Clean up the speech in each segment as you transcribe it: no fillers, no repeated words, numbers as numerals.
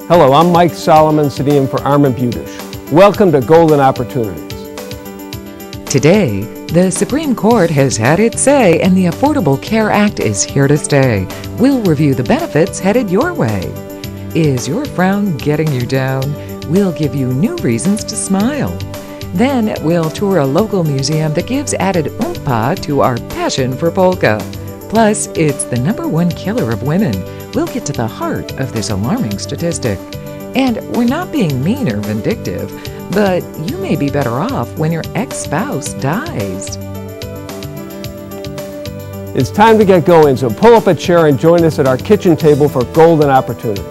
Hello, I'm Mike Solomon, sitting in for Armin Budish. Welcome to Golden Opportunities. Today, the Supreme Court has had its say and the Affordable Care Act is here to stay. We'll review the benefits headed your way. Is your frown getting you down? We'll give you new reasons to smile. Then we'll tour a local museum that gives added oompah to our passion for polka. Plus, it's the #1 killer of women. We'll get to the heart of this alarming statistic. And we're not being mean or vindictive, but you may be better off when your ex-spouse dies. It's time to get going, so pull up a chair and join us at our kitchen table for Golden Opportunities.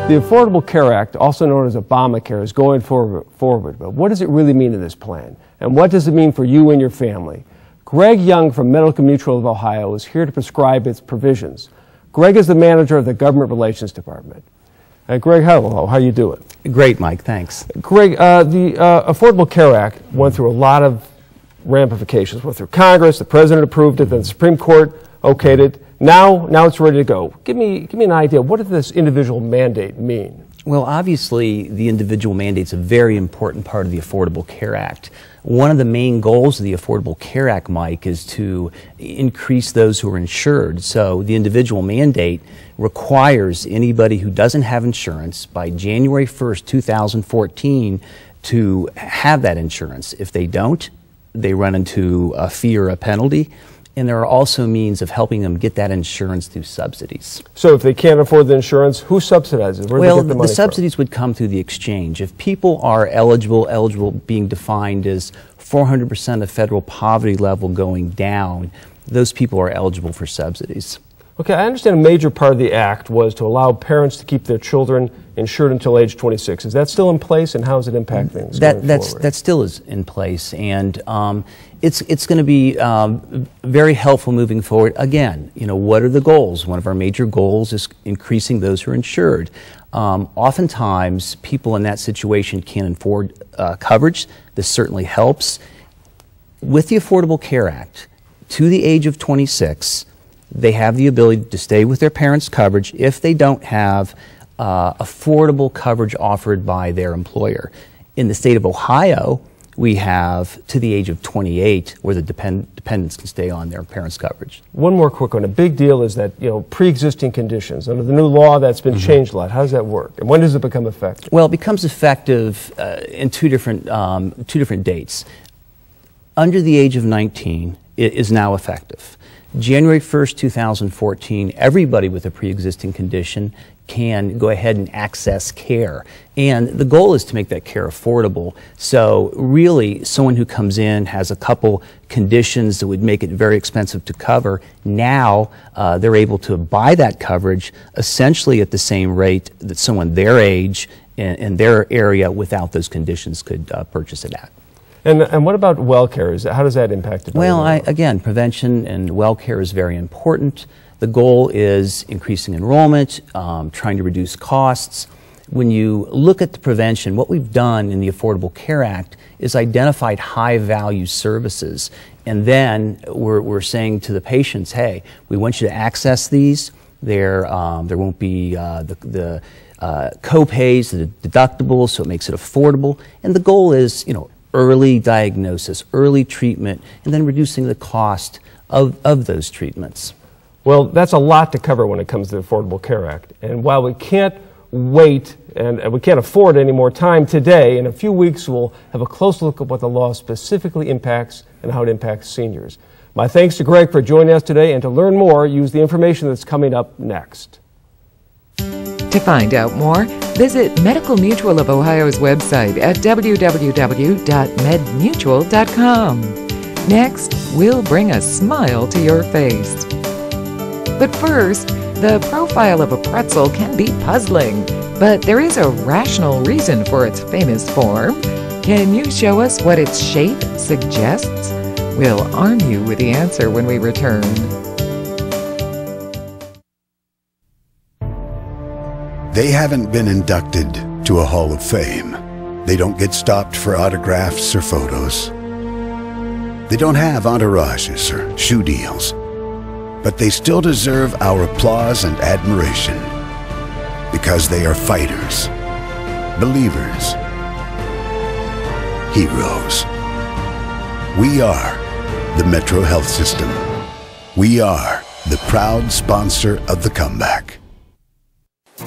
The Affordable Care Act, also known as Obamacare, is going forward, but what does it really mean in this plan? And what does it mean for you and your family? Greg Young from Medical Mutual of Ohio is here to prescribe its provisions. Greg is the manager of the Government Relations Department. Greg, hello. How you doing? Great, Mike. Thanks. Greg, the Affordable Care Act went through a lot of ramifications. Went through Congress, the President approved it, then the Supreme Court okayed it. Now it's ready to go. Give me an idea. What does this individual mandate mean? Well, obviously, the individual mandate is a very important part of the Affordable Care Act. One of the main goals of the Affordable Care Act, Mike, is to increase those who are insured. So the individual mandate requires anybody who doesn't have insurance by January 1st, 2014 to have that insurance. If they don't, they run into a fee or a penalty. And there are also means of helping them get that insurance through subsidies. So if they can't afford the insurance, who subsidizes? Where do they get the money the subsidies would come through the exchange. If people are eligible being defined as 400% of federal poverty level going down, those people are eligible for subsidies. Okay, I understand a major part of the act was to allow parents to keep their children insured until age 26. Is that still in place, and how does it impact things going forward? That still is in place, and it's going to be very helpful moving forward. Again, what are the goals? One of our major goals is increasing those who are insured. Oftentimes, people in that situation can't afford coverage. This certainly helps. With the Affordable Care Act, to the age of 26, they have the ability to stay with their parents' coverage if they don't have affordable coverage offered by their employer. In the state of Ohio, we have to the age of 28 where the dependents can stay on their parents' coverage. One more quick one. A big deal is that, pre-existing conditions. Under the new law, that's been changed a lot. How does that work? And when does it become effective? Well, it becomes effective in two different dates. Under the age of 19, it is now effective. January 1st, 2014, everybody with a pre-existing condition can go ahead and access care. And the goal is to make that care affordable. So really, someone who comes in has a couple conditions that would make it very expensive to cover. Now they're able to buy that coverage essentially at the same rate that someone their age in their area without those conditions could purchase it at. And what about well care? How does that impact it? Well, again, prevention and well care is very important. The goal is increasing enrollment, trying to reduce costs. When you look at the prevention, what we've done in the Affordable Care Act is identified high-value services. And then we're saying to the patients, hey, we want you to access these. There won't be the co-pays, the deductibles, so it makes it affordable. And the goal is, early diagnosis, early treatment, and then reducing the cost of those treatments. Well, that's a lot to cover when it comes to the Affordable Care Act. And while we can't wait and we can't afford any more time today, in a few weeks we'll have a close look at what the law specifically impacts and how it impacts seniors. My thanks to Greg for joining us today, and to learn more, use the information that's coming up next. To find out more, visit Medical Mutual of Ohio's website at www.medmutual.com. Next, we'll bring a smile to your face. But first, the profile of a pretzel can be puzzling, but there is a rational reason for its famous form. Can you show us what its shape suggests? We'll arm you with the answer when we return. They haven't been inducted to a Hall of Fame. They don't get stopped for autographs or photos. They don't have entourages or shoe deals, but they still deserve our applause and admiration because they are fighters, believers, heroes. We are the Metro Health System. We are the proud sponsor of the comeback.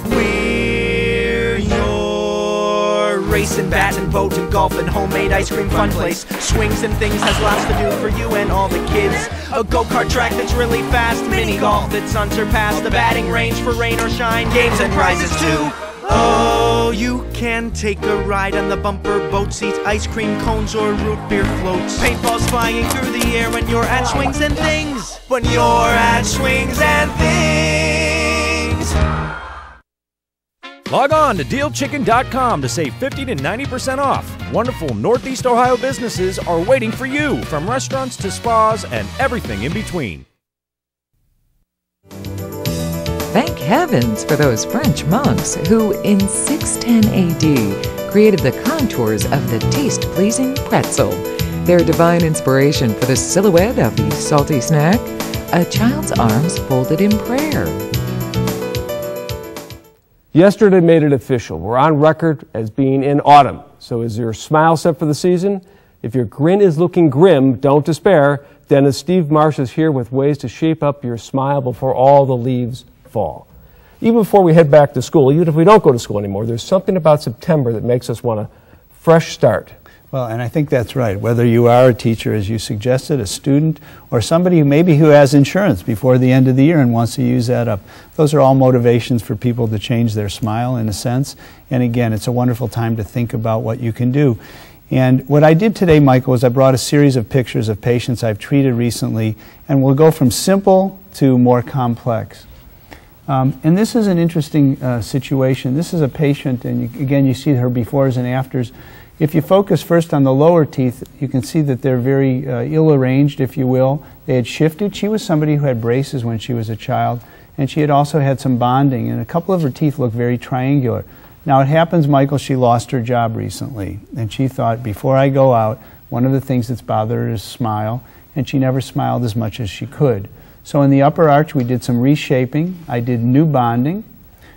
We're your racing, batting, boat, and golf, and homemade ice cream fun place. Swings and things has lots to do for you and all the kids. A go-kart track that's really fast, mini golf that's unsurpassed, a batting range for rain or shine, games and prizes too. Oh, you can take a ride on the bumper boat seats, ice cream cones or root beer floats. Paintballs flying through the air when you're at Swings and Things. When you're at Swings and Things. Log on to DealChicken.com to save 50 to 90% off. Wonderful Northeast Ohio businesses are waiting for you, from restaurants to spas and everything in between. Thank heavens for those French monks who, in 610 AD, created the contours of the taste-pleasing pretzel. Their divine inspiration for the silhouette of the salty snack, a child's arms folded in prayer. Yesterday made it official. We're on record as being in autumn. So is your smile set for the season? If your grin is looking grim, don't despair. Dentist Steve Marsh is here with ways to shape up your smile before all the leaves fall. Even before we head back to school, even if we don't go to school anymore, there's something about September that makes us want a fresh start. Well, and I think that's right. Whether you are a teacher, as you suggested, a student, or somebody who has insurance before the end of the year and wants to use that up. Those are all motivations for people to change their smile, in a sense. And again, it's a wonderful time to think about what you can do. And what I did today, Michael, is I brought a series of pictures of patients I've treated recently, and we'll go from simple to more complex. And this is an interesting situation. This is a patient, and again, you see her befores and afters. If you focus first on the lower teeth, you can see that they're very ill-arranged, if you will. They had shifted. She was somebody who had braces when she was a child, and she had also had some bonding, and a couple of her teeth look very triangular. Now, it happens, Michael, she lost her job recently, and she thought, before I go out, one of the things that's bothered her is smile, and she never smiled as much as she could. So in the upper arch, we did some reshaping. I did new bonding.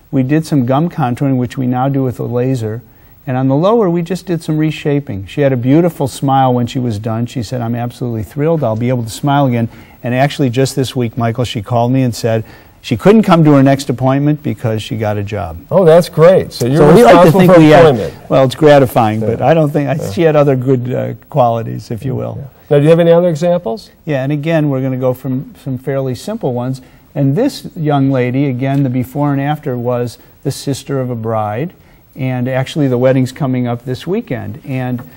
We did some gum contouring, which we now do with a laser. And on the lower, we just did some reshaping. She had a beautiful smile when she was done. She said, I'm absolutely thrilled. I'll be able to smile again. And actually, just this week, Michael, she called me and said she couldn't come to her next appointment because she got a job. Oh, that's great. So you're we like to think for we employment. well, it's gratifying, but I don't think, she had other good qualities, if you will. Yeah. Now, do you have any other examples? Yeah, and again, we're going to go from some fairly simple ones. And this young lady, again, the before and after was the sister of a bride. And actually, the wedding's coming up this weekend. And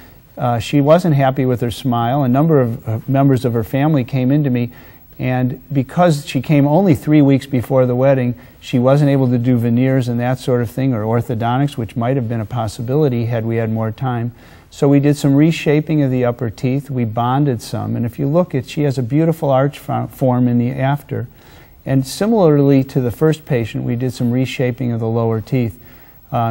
she wasn't happy with her smile. A number of members of her family came into me. And because she came only 3 weeks before the wedding, she wasn't able to do veneers and that sort of thing, or orthodontics, which might have been a possibility had we had more time. So we did some reshaping of the upper teeth. We bonded some. And if you look, she has a beautiful arch form in the after. And similarly to the first patient, we did some reshaping of the lower teeth.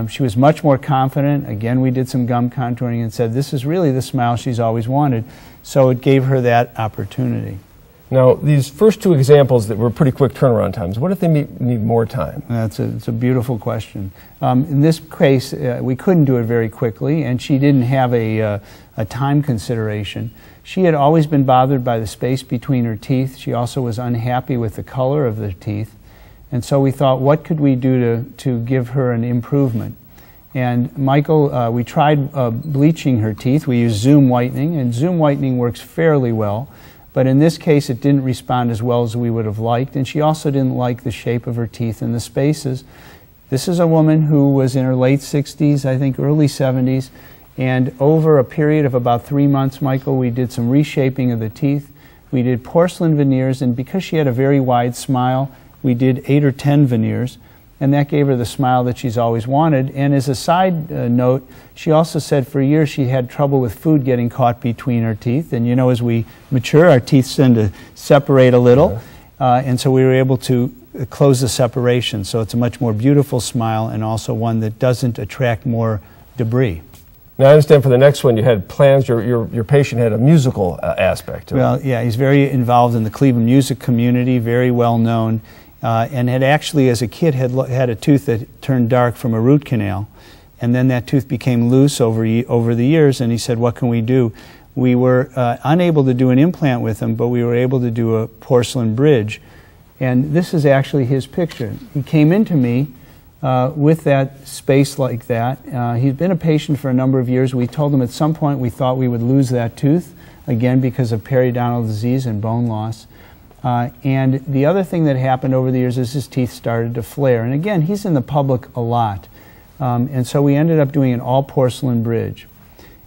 She was much more confident. Again, we did some gum contouring and said, this is really the smile she's always wanted. So it gave her that opportunity. Now, these first two examples that were pretty quick turnaround times, what if they need more time? It's a beautiful question. In this case, we couldn't do it very quickly, and she didn't have a time consideration. She had always been bothered by the space between her teeth. She also was unhappy with the color of the teeth. And so we thought, what could we do to give her an improvement? And Michael, we tried bleaching her teeth. We used Zoom whitening, and Zoom whitening works fairly well. But in this case, it didn't respond as well as we would have liked, and she also didn't like the shape of her teeth and the spaces. This is a woman who was in her late 60s, I think early 70s, and over a period of about 3 months, Michael, we did some reshaping of the teeth. We did porcelain veneers, and because she had a very wide smile, we did 8 or 10 veneers. And that gave her the smile that she's always wanted. And as a side note, she also said for years she had trouble with food getting caught between her teeth. And you know, as we mature, our teeth tend to separate a little. And so we were able to close the separation. So it's a much more beautiful smile and also one that doesn't attract more debris. Now, I understand for the next one you had plans, your patient had a musical aspect to it. Well, yeah, he's very involved in the Cleveland music community, very well known, and had actually, as a kid, had a tooth that turned dark from a root canal, and then that tooth became loose over the years, and he said, what can we do? We were unable to do an implant with him, but we were able to do a porcelain bridge, and this is actually his picture. He came into me with that space like that. He'd been a patient for a number of years. We told him at some point we thought we would lose that tooth, again because of periodontal disease and bone loss. And the other thing that happened over the years is his teeth started to flare. And again, he's in the public a lot. And so we ended up doing an all porcelain bridge.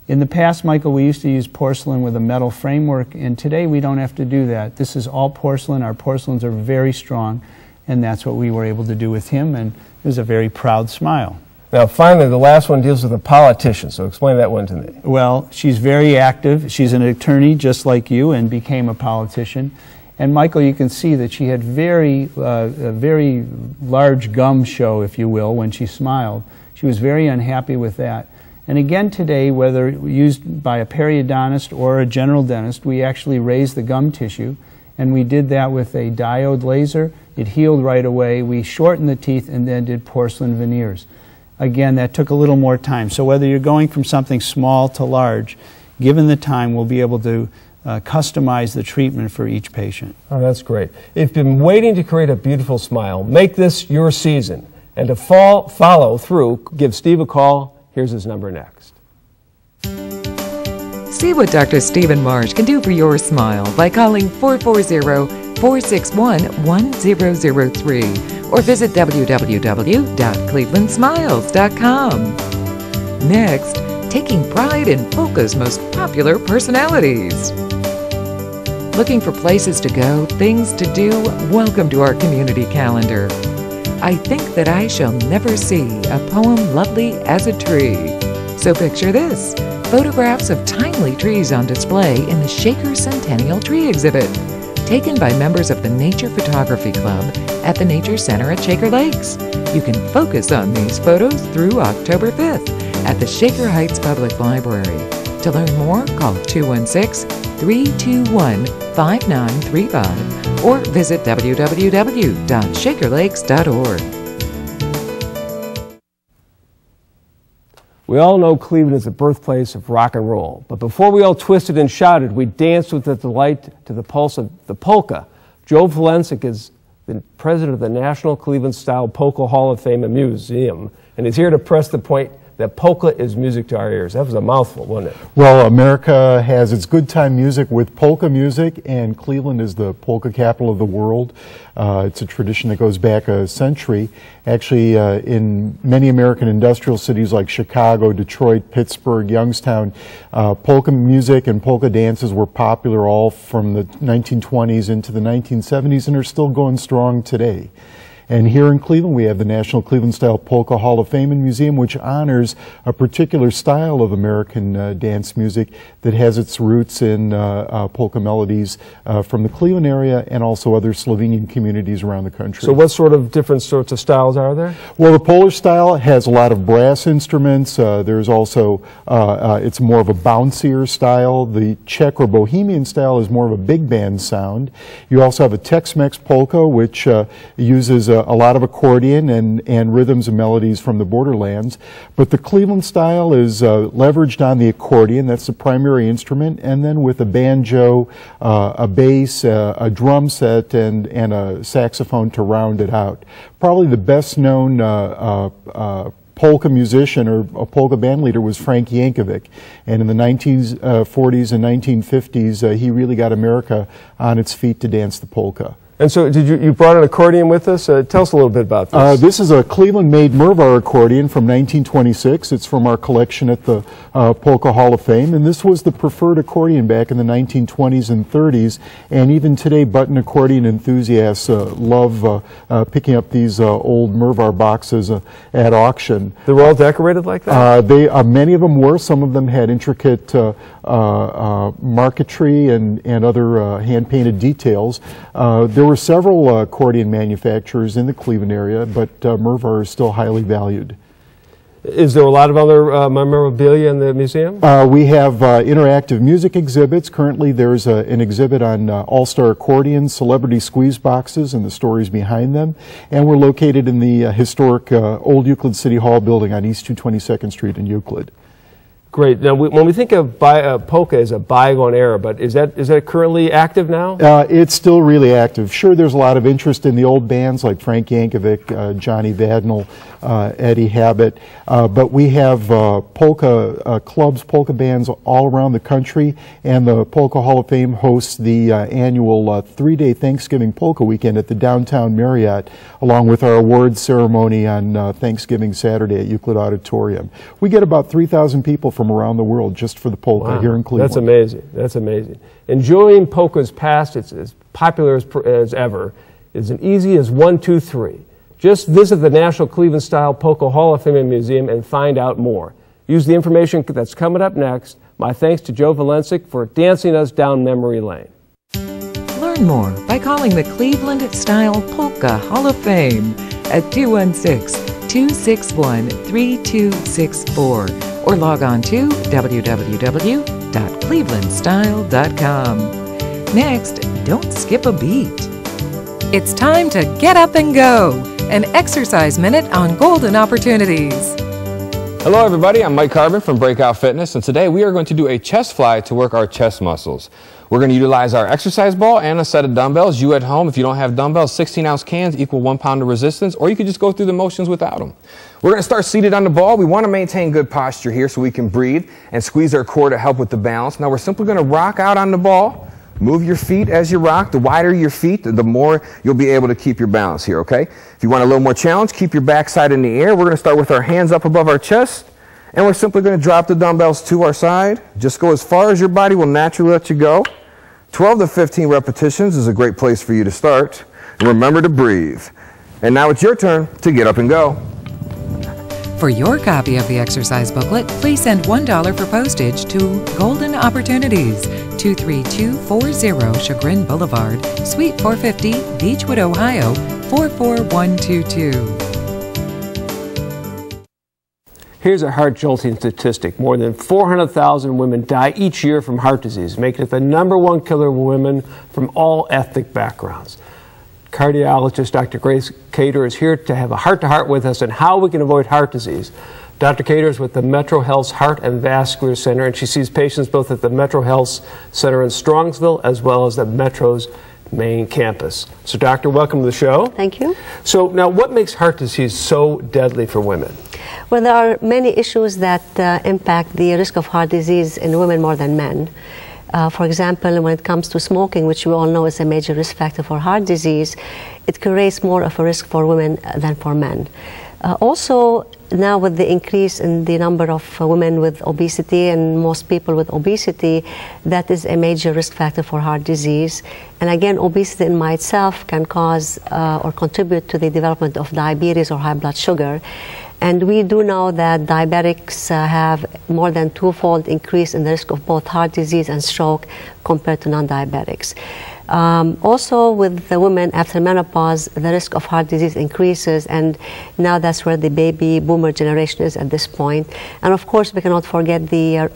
In the past, Michael, we used to use porcelain with a metal framework, and today we don't have to do that. This is all porcelain. Our porcelains are very strong, and that's what we were able to do with him, and it was a very proud smile. Now, finally, the last one deals with a politician, so explain that one to me. Well, she's very active. She's an attorney just like you and became a politician. And Michael, you can see that she had a very large gum show, if you will, when she smiled. She was very unhappy with that. And again today, whether used by a periodontist or a general dentist, we actually raised the gum tissue, and we did that with a diode laser. It healed right away. We shortened the teeth and then did porcelain veneers. Again, that took a little more time. So whether you're going from something small to large, given the time, we'll be able to customize the treatment for each patient. Oh, that's great. If you've been waiting to create a beautiful smile, make this your season. And to follow through, give Steve a call. Here's his number next. See what Dr. Stephen Marsh can do for your smile by calling 440-461-1003 or visit www.clevelandsmiles.com. Next, taking pride in Polka's most popular personalities. Looking for places to go, things to do? Welcome to our community calendar. I think that I shall never see a poem lovely as a tree. So picture this, photographs of timely trees on display in the Shaker Centennial Tree Exhibit, taken by members of the Nature Photography Club at the Nature Center at Shaker Lakes. You can focus on these photos through October 5th at the Shaker Heights Public Library. To learn more, call 216-321-5935 or visit www.shakerlakes.org. We all know Cleveland is the birthplace of rock and roll, but before we all twisted and shouted, we danced with the delight to the pulse of the polka. Joe Valensik is the president of the National Cleveland-Style Polka Hall of Fame and Museum, and is here to press the point that polka is music to our ears. That was a mouthful, wasn't it? Well, America has its good time music with polka music, and Cleveland is the polka capital of the world. It's a tradition that goes back a century. Actually, in many American industrial cities like Chicago, Detroit, Pittsburgh, Youngstown, polka music and polka dances were popular all from the 1920s into the 1970s and are still going strong today. And here in Cleveland, we have the National Cleveland-Style Polka Hall of Fame and Museum, which honors a particular style of American dance music that has its roots in polka melodies from the Cleveland area and also other Slovenian communities around the country. So what sort of different sorts of styles are there? Well, the Polish style has a lot of brass instruments. There's also, it's more of a bouncier style. The Czech or Bohemian style is more of a big band sound. You also have a Tex-Mex polka, which uses a lot of accordion and rhythms and melodies from the borderlands. But the Cleveland style is leveraged on the accordion, that's the primary instrument, and then with a banjo, a bass, a drum set, and a saxophone to round it out. Probably the best known polka musician or a polka band leader was Frank Yankovic, and in the 1940s and 1950s he really got America on its feet to dance the polka. And so you brought an accordion with us? Tell us a little bit about this. This is a Cleveland-made Mervar accordion from 1926. It's from our collection at the Polka Hall of Fame. And this was the preferred accordion back in the 1920s and 30s. And even today, button accordion enthusiasts love picking up these old Mervar boxes at auction. They were all decorated like that? Many of them were. Some of them had intricate marquetry and other hand-painted details. There were several accordion manufacturers in the Cleveland area, but Mervar is still highly valued. Is there a lot of other memorabilia in the museum? We have interactive music exhibits. Currently there's an exhibit on all-star accordions, celebrity squeeze boxes, and the stories behind them. And we're located in the historic old Euclid City Hall building on East 222nd Street in Euclid. Great. Now, when we think of polka as a bygone era, but is that currently active now? It's still really active. Sure, there's a lot of interest in the old bands like Frank Yankovic, Johnny Vadnal, Eddie Habit, but we have polka clubs, polka bands all around the country, and the Polka Hall of Fame hosts the annual 3-day Thanksgiving Polka Weekend at the Downtown Marriott, along with our awards ceremony on Thanksgiving Saturday at Euclid Auditorium. We get about 3,000 people from around the world just for the polka here in Cleveland. That's amazing. That's amazing. Enjoying polka's past, it's as popular as ever, is as easy as 1, 2, 3. Just visit the National Cleveland Style Polka Hall of Fame and Museum and find out more. Use the information that's coming up next. My thanks to Joe Valencic for dancing us down memory lane. Learn more by calling the Cleveland Style Polka Hall of Fame at 216-261-3264 or log on to www.clevelandstyle.com. Next, don't skip a beat. It's time to get up and go. An exercise minute on golden opportunities. Hello everybody, I'm Mike Carbon from Breakout Fitness, and today we are going to do a chest fly to work our chest muscles. We're going to utilize our exercise ball and a set of dumbbells. You at home, if you don't have dumbbells, 16-ounce cans equal 1 pound of resistance, or you can just go through the motions without them. We're going to start seated on the ball. We want to maintain good posture here so we can breathe and squeeze our core to help with the balance. Now we're simply going to rock out on the ball. Move your feet as you rock. The wider your feet, the more you'll be able to keep your balance here, okay? If you want a little more challenge, keep your backside in the air. We're going to start with our hands up above our chest, and we're simply going to drop the dumbbells to our side. Just go as far as your body will naturally let you go. 12 to 15 repetitions is a great place for you to start. And remember to breathe. And now it's your turn to get up and go. For your copy of the exercise booklet, please send $1 for postage to Golden Opportunities, 23240 Chagrin Boulevard, Suite 450, Beechwood, Ohio, 44122. Here's a heart-jolting statistic. More than 400,000 women die each year from heart disease, making it the #1 killer of women from all ethnic backgrounds. Cardiologist Dr. Grace Cater is here to have a heart-to-heart with us on how we can avoid heart disease. Dr. Cater is with the Metro Health's Heart and Vascular Center, and she sees patients both at the Metro Health Center in Strongsville as well as the Metro's main campus. So, Doctor, welcome to the show. Thank you. So, now what makes heart disease so deadly for women? Well, there are many issues that impact the risk of heart disease in women more than men. For example, when it comes to smoking, which we all know is a major risk factor for heart disease, it creates more of a risk for women than for men. Also, now with the increase in the number of women with obesity and most people with obesity, that is a major risk factor for heart disease. And again, obesity in by itself can cause or contribute to the development of diabetes or high blood sugar. And we do know that diabetics have more than 2-fold increase in the risk of both heart disease and stroke compared to non-diabetics. Also, with the women after menopause, the risk of heart disease increases, and now that's where the baby boomer generation is at this point. And of course, we cannot forget the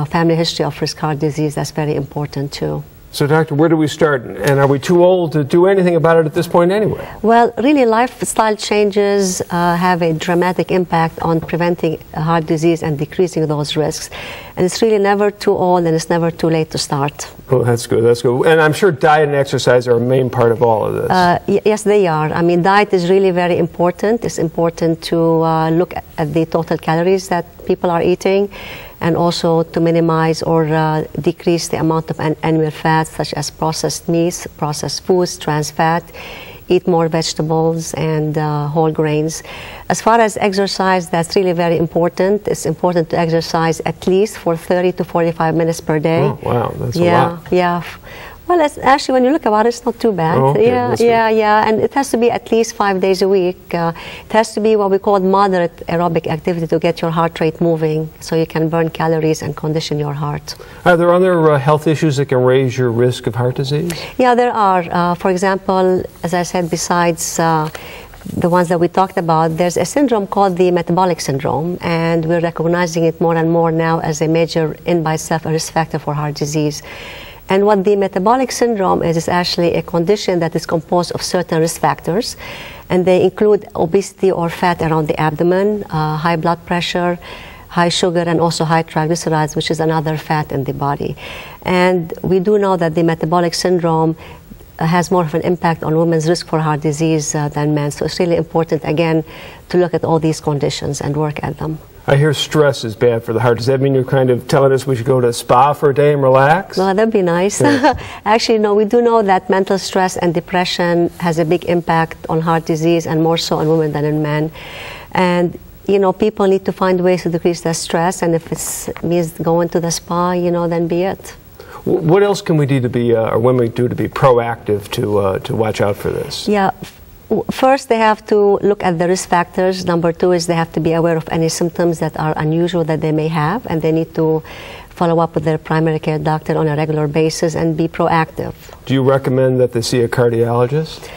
family history of risk heart disease. That's very important too. So, Doctor, where do we start? And are we too old to do anything about it at this point anyway? Well, really, lifestyle changes have a dramatic impact on preventing heart disease and decreasing those risks. And it's really never too old, and it's never too late to start. Oh, that's good. That's good. And I'm sure diet and exercise are a main part of all of this. Yes, they are. I mean, diet is really very important. It's important to look at the total calories that people are eating, and also to minimize or decrease the amount of animal fats, such as processed meats, processed foods, trans fat. Eat more vegetables and whole grains. As far as exercise, that's really very important. It's important to exercise at least for 30 to 45 minutes per day. Oh, wow, that's a lot. Yeah. Well, it's actually, when you look about it, it's not too bad. Oh, okay. Yeah. And it has to be at least 5 days a week. It has to be what we call moderate aerobic activity to get your heart rate moving, so you can burn calories and condition your heart. Are there other health issues that can raise your risk of heart disease? Yeah, there are. For example, as I said, besides the ones that we talked about, there's a syndrome called the metabolic syndrome, and we're recognizing it more and more now as a major in by itself a risk factor for heart disease. And what the metabolic syndrome is actually a condition that is composed of certain risk factors, and they include obesity or fat around the abdomen, high blood pressure, high sugar, and also high triglycerides, which is another fat in the body. And we do know that the metabolic syndrome has more of an impact on women's risk for heart disease than men. So it's really important, again, to look at all these conditions and work at them. I hear stress is bad for the heart. Does that mean you're kind of telling us we should go to a spa for a day and relax? Well, that'd be nice. Yeah. Actually, no, we do know that mental stress and depression has a big impact on heart disease, and more so on women than in men. And you know, people need to find ways to decrease their stress, and if it means going to the spa, you know, then be it. What else can we do to be, or women do to be proactive to watch out for this? Yeah. First, they have to look at the risk factors. Number two is they have to be aware of any symptoms that are unusual that they may have, and they need to follow up with their primary care doctor on a regular basis and be proactive. Do you recommend that they see a cardiologist?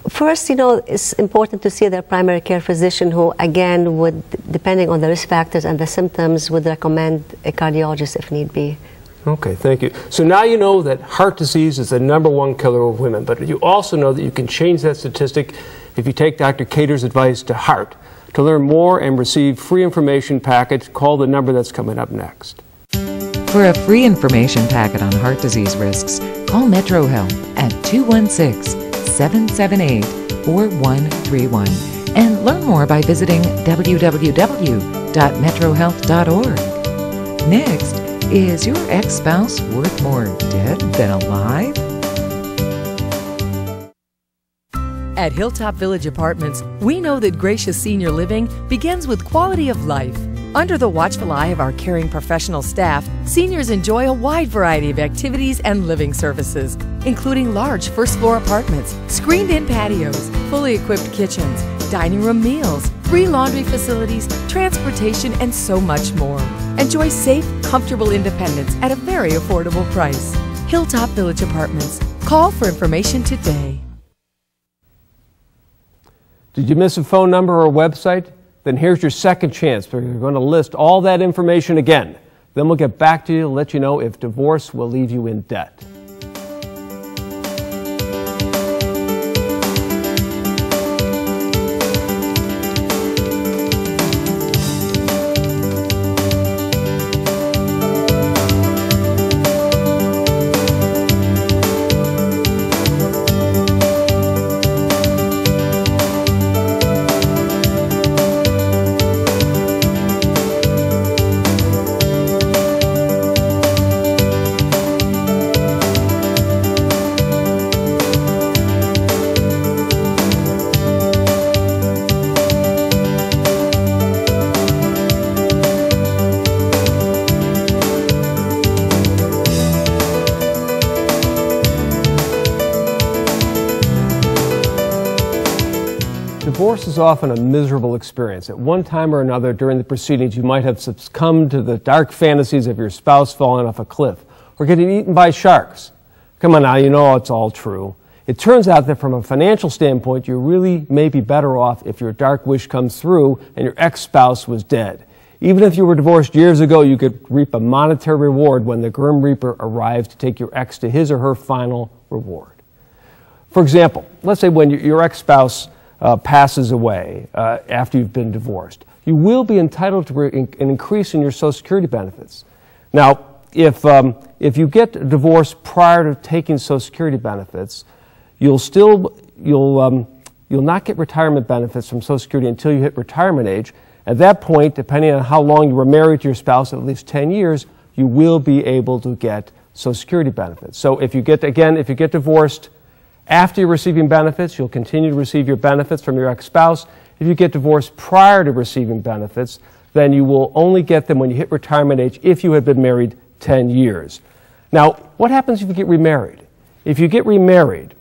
First, you know, it's important to see their primary care physician, who, again, would, depending on the risk factors and the symptoms, would recommend a cardiologist if need be. Okay, thank you. So now you know that heart disease is the #1 killer of women, but you also know that you can change that statistic if you take Dr. Cater's advice to heart. To learn more and receive free information package, call the number that's coming up next. For a free information packet on heart disease risks, call Metro Health at 216-778-4131 and learn more by visiting www.metrohealth.org. Next, is your ex-spouse worth more dead than alive? At Hilltop Village Apartments, we know that gracious senior living begins with quality of life. Under the watchful eye of our caring professional staff, seniors enjoy a wide variety of activities and living services, including large first-floor apartments, screened-in patios, fully equipped kitchens, dining room meals, free laundry facilities, transportation, and so much more. Enjoy safe, comfortable independence at a very affordable price. Hilltop Village Apartments. Call for information today. Did you miss a phone number or a website? Then here's your second chance. We're going to list all that information again. Then we'll get back to you and let you know if divorce will leave you in debt. Divorce is often a miserable experience. At one time or another during the proceedings, you might have succumbed to the dark fantasies of your spouse falling off a cliff or getting eaten by sharks. Come on now, you know it's all true. It turns out that from a financial standpoint, you really may be better off if your dark wish comes through and your ex-spouse was dead. Even if you were divorced years ago, you could reap a monetary reward when the Grim Reaper arrives to take your ex to his or her final reward. For example, let's say when your ex-spouse passes away after you've been divorced, you will be entitled to an increase in your Social Security benefits. Now, if you get divorced prior to taking Social Security benefits, you'll not get retirement benefits from Social Security until you hit retirement age. At that point, depending on how long you were married to your spouse, at least 10 years, you will be able to get Social Security benefits. So if you get divorced after you're receiving benefits, you'll continue to receive your benefits from your ex-spouse. If you get divorced prior to receiving benefits, then you will only get them when you hit retirement age if you had been married 10 years. Now, what happens if you get remarried? If you get remarried,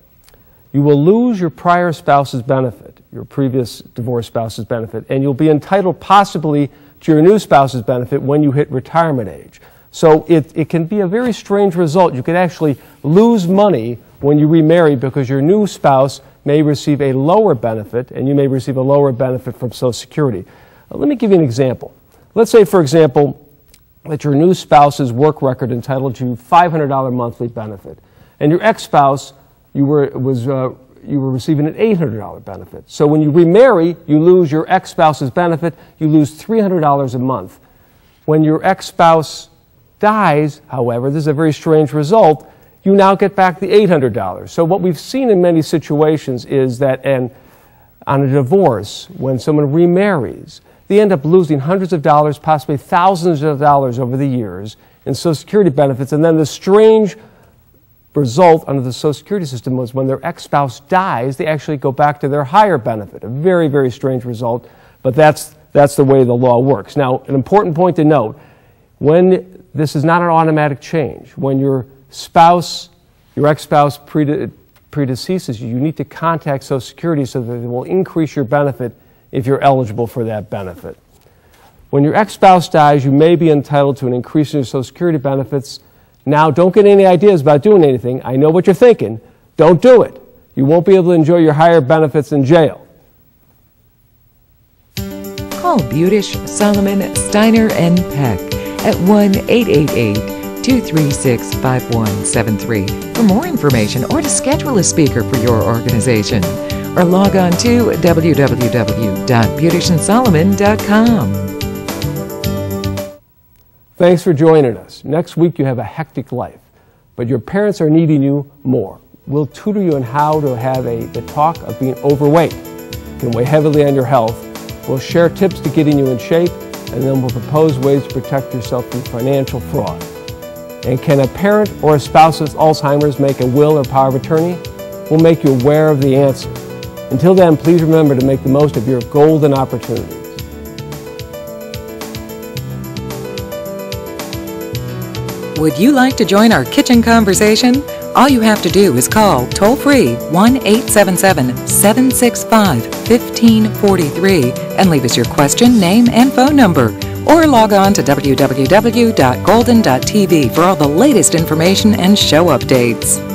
you will lose your prior spouse's benefit, your previous divorced spouse's benefit, and you'll be entitled possibly to your new spouse's benefit when you hit retirement age. So it can be a very strange result. You could actually lose money when you remarry because your new spouse may receive a lower benefit, and you may receive a lower benefit from Social Security. Let me give you an example. Let's say, for example, that your new spouse's work record entitled you $500 monthly benefit, and your ex-spouse, you were receiving an $800 benefit. So when you remarry, you lose your ex-spouse's benefit, you lose $300 a month. When your ex-spouse dies, however, this is a very strange result, you now get back the $800. So what we've seen in many situations is that on a divorce, when someone remarries, they end up losing hundreds of dollars, possibly thousands of dollars over the years in Social Security benefits. And then the strange result under the Social Security system was when their ex-spouse dies, they actually go back to their higher benefit. A very, very strange result, but that's the way the law works. Now, an important point to note, when this is not an automatic change, when your ex-spouse predeceases you, you need to contact Social Security so that they will increase your benefit if you're eligible for that benefit. When your ex-spouse dies, you may be entitled to an increase in your Social Security benefits. Now, don't get any ideas about doing anything. I know what you're thinking. Don't do it. You won't be able to enjoy your higher benefits in jail. Call Budish, Solomon, Steiner, and Peck at 1-888-236-5173 for more information or to schedule a speaker for your organization. Or log on to www.budishandsolomon.com. Thanks for joining us. Next week you have a hectic life, but your parents are needing you more. We'll tutor you on how to have the talk of being overweight. It can weigh heavily on your health. We'll share tips to getting you in shape, and then we'll propose ways to protect yourself from financial fraud. And can a parent or a spouse with Alzheimer's make a will or power of attorney? We'll make you aware of the answer. Until then, please remember to make the most of your golden opportunities. Would you like to join our kitchen conversation? All you have to do is call toll-free 1-877-765-1543 and leave us your question, name, and phone number. Or log on to www.golden.tv for all the latest information and show updates.